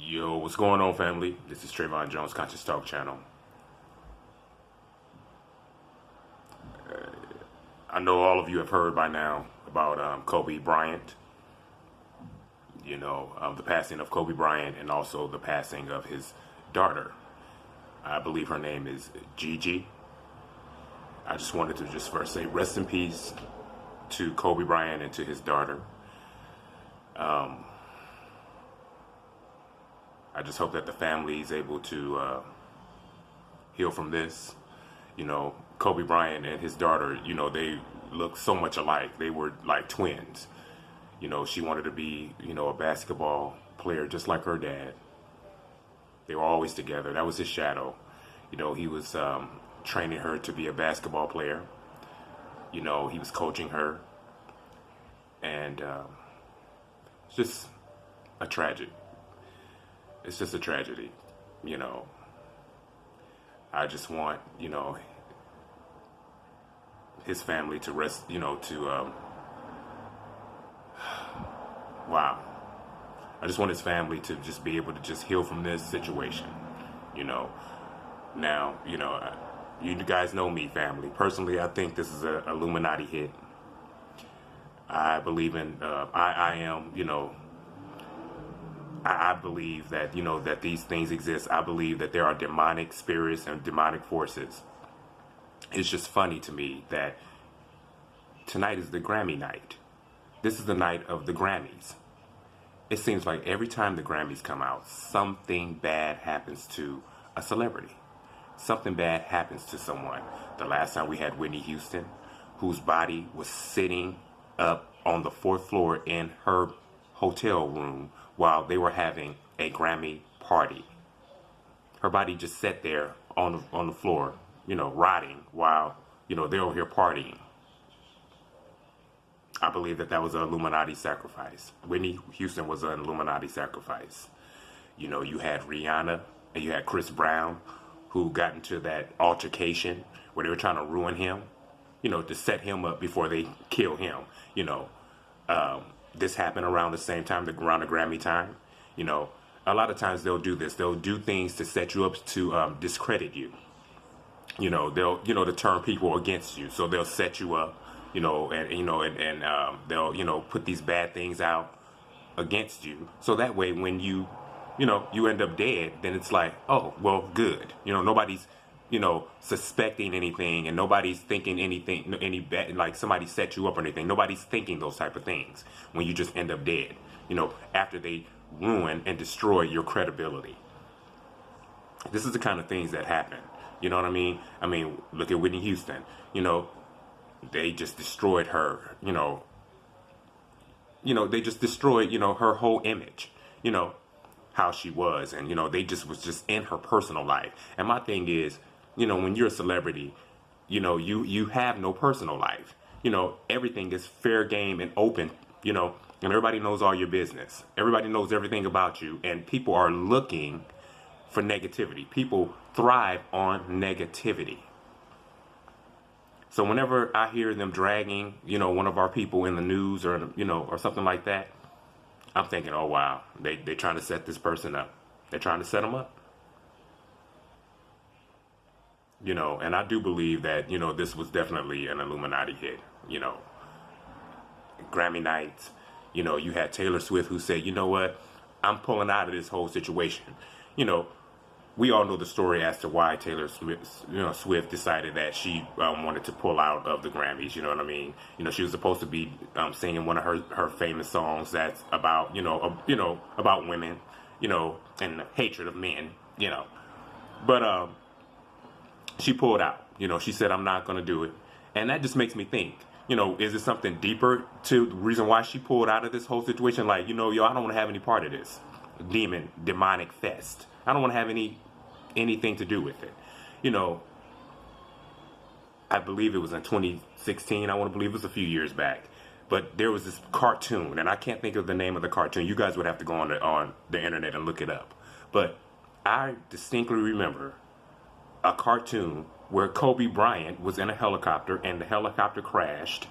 Yo, what's going on, family? This is Trayvon Jones, Conscious Talk Channel. I know all of you have heard by now about Kobe Bryant. The passing of Kobe Bryant and also the passing of his daughter. I believe her name is Gigi. I just wanted to just first say rest in peace to Kobe Bryant and to his daughter. I just hope that the family is able to heal from this. Kobe Bryant and his daughter, they look so much alike. They were like twins. She wanted to be, a basketball player just like her dad. They were always together. That was his shadow. He was training her to be a basketball player. He was coaching her. And it's just a tragedy. It's just a tragedy. I just want, his family to rest, wow. I just want his family to just be able to just heal from this situation, Now, you guys know me, family. Personally, I think this is a Illuminati hit. I believe in, I am, I believe that, that these things exist. I believe that there are demonic spirits and demonic forces. It's just funny to me that tonight is the Grammy night. This is the night of the Grammys. It seems like every time the Grammys come out, something bad happens to a celebrity. Something bad happens to someone. The last time we had Whitney Houston, whose body was sitting up on the fourth floor in her hotel room while they were having a Grammy party. Her body just sat there on the floor, rotting while, they're over here partying. I believe that was an Illuminati sacrifice. Whitney Houston was an Illuminati sacrifice. You had Rihanna and you had Chris Brown, who got into that altercation where they were trying to ruin him, to set him up before they kill him. This happened around the same time, around the Grammy time. A lot of times they'll do this. They'll do things to set you up to discredit you. They'll, to turn people against you. So they'll set you up, and they'll, put these bad things out against you. So that way, when you end up dead, then it's like, oh, well, good. Nobody's, suspecting anything, and nobody's thinking anything, any bad, like somebody set you up or anything. Nobody's thinking those type of things when you just end up dead, after they ruin and destroy your credibility. This is the kind of things that happen. You know what I mean? I mean, look at Whitney Houston. They just destroyed her, they just destroyed, her whole image, how she was. And, they just was just in her personal life. And my thing is, when you're a celebrity, you have no personal life. Everything is fair game and open, and everybody knows all your business. Everybody knows everything about you. And people are looking for negativity. People thrive on negativity. So whenever I hear them dragging, one of our people in the news or, or something like that, I'm thinking, oh, wow, they're trying to set this person up. They're trying to set them up. And I do believe that, this was definitely an Illuminati hit. Grammy nights, you had Taylor Swift who said, you know what, I'm pulling out of this whole situation. We all know the story as to why Taylor Swift decided that she wanted to pull out of the Grammys. You know what I mean? She was supposed to be singing one of her famous songs that's about about women, and the hatred of men, But she pulled out. She said, I'm not going to do it, and that just makes me think. Is it something deeper to the reason why she pulled out of this whole situation? Like, yo, I don't want to have any part of this demonic fest. I don't want to have anything to do with it. I believe it was in 2016. I want to believe it was a few years back. But there was this cartoon, and I can't think of the name of the cartoon. You guys would have to go on the internet and look it up. But I distinctly remember a cartoon where Kobe Bryant was in a helicopter, and the helicopter crashed,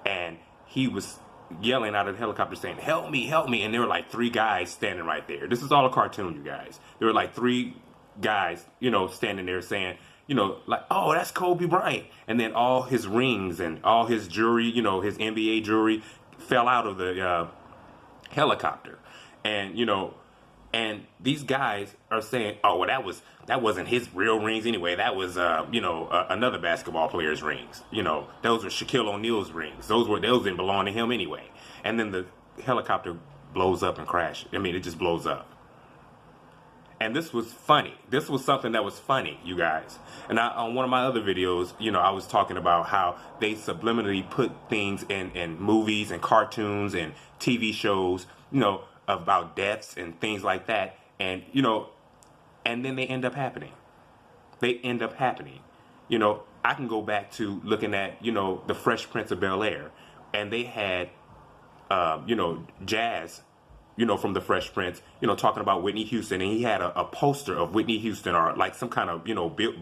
and he was yelling out of the helicopter saying, "Help me, help me." And there were like three guys standing right there. This is all a cartoon, you guys. There were like three guys, standing there saying, like, "Oh, that's Kobe Bryant." And then all his rings and all his jewelry, his NBA jewelry fell out of the helicopter. And these guys are saying, "Oh, well, that wasn't his real rings anyway. That was another basketball player's rings. Those were Shaquille O'Neal's rings. Those didn't belong to him anyway." And then the helicopter blows up and crashes. I mean, it just blows up. And this was funny. This was something that was funny, you guys. And on one of my other videos, I was talking about how they subliminally put things in movies and cartoons and TV shows, about deaths and things like that. And, and then they end up happening. They end up happening. I can go back to looking at, the Fresh Prince of Bel-Air. And they had, Jazz, from the Fresh Prince, talking about Whitney Houston. And he had a poster of Whitney Houston, or like some kind of,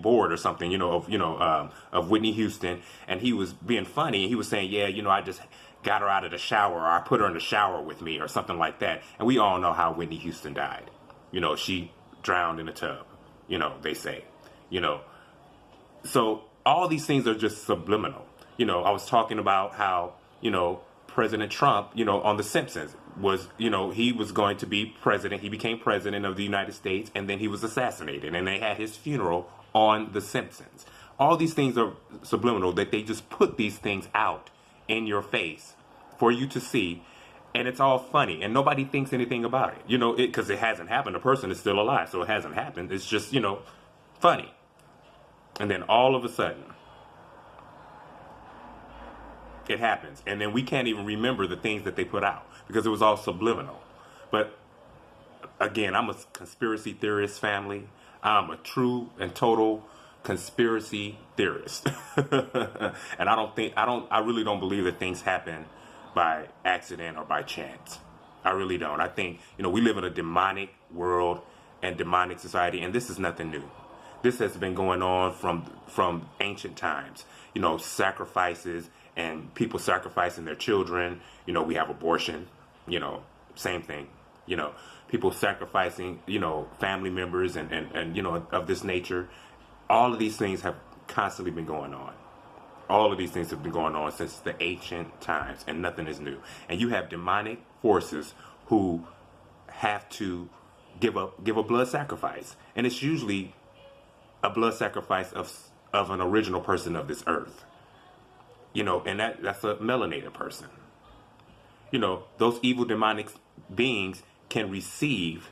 board or something, of Whitney Houston. And he was being funny. And he was saying, "Yeah, I just got her out of the shower, or I put her in the shower with me," or something like that. And we all know how Whitney Houston died. She drowned in a tub, they say, So all these things are just subliminal. I was talking about how, President Trump, on The Simpsons was, he was going to be president. He became president of the United States, and then he was assassinated, and they had his funeral on The Simpsons. All these things are subliminal, that they just put these things out in your face for you to see, and it's all funny, and nobody thinks anything about it, because it hasn't happened. The person is still alive, so it hasn't happened. It's just, funny. And then all of a sudden, it happens, and then we can't even remember the things that they put out because it was all subliminal. But again, I'm a conspiracy theorist, family. I'm a true and total conspiracy theorist. And I really don't believe that things happen by accident or by chance. I really don't. I think, we live in a demonic world and demonic society, and this is nothing new. This has been going on from ancient times, sacrifices and people sacrificing their children. We have abortion, same thing, people sacrificing, family members and of this nature. All of these things have constantly been going on. All of these things have been going on since the ancient times, and nothing is new. And you have demonic forces who have to give a blood sacrifice. And it's usually a blood sacrifice of an original person of this earth. And that's a melanated person. Those evil demonic beings can receive,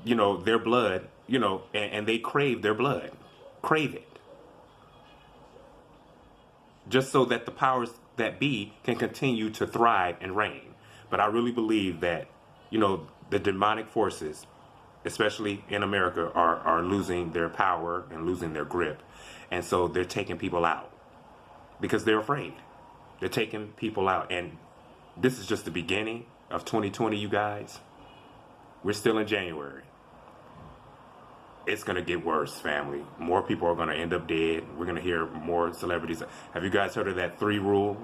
their blood, and they crave their blood. Crave it. Just so that the powers that be can continue to thrive and reign. But I really believe that, the demonic forces, especially in America, are losing their power and losing their grip. And so they're taking people out because they're afraid. They're taking people out. And this is just the beginning of 2020, you guys. We're still in January. It's going to get worse, family. More people are going to end up dead. We're going to hear more celebrities. Have you guys heard of that 3 rule,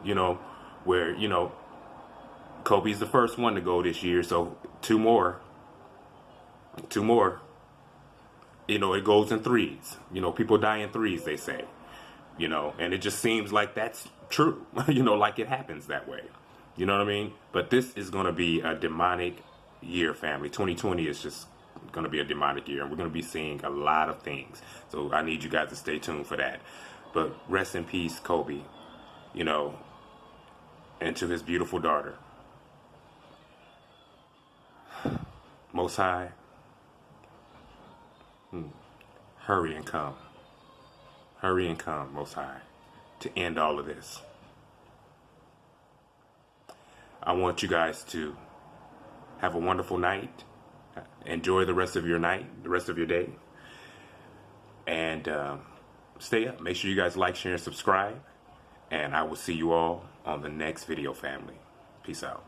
where, Kobe's the first one to go this year, so 2 more. It goes in 3s. People die in 3s, they say. And it just seems like that's true. Like it happens that way. You know what I mean? But this is going to be a demonic year, family. 2020 is just going to be a demonic year, and we're going to be seeing a lot of things. So I need you guys to stay tuned for that. But rest in peace, Kobe, and to his beautiful daughter. Most High, hurry and come. Hurry and come, Most High, to end all of this. I want you guys to have a wonderful night. Enjoy the rest of your night, the rest of your day. And stay up. Make sure you guys like, share, and subscribe. And I will see you all on the next video, family. Peace out.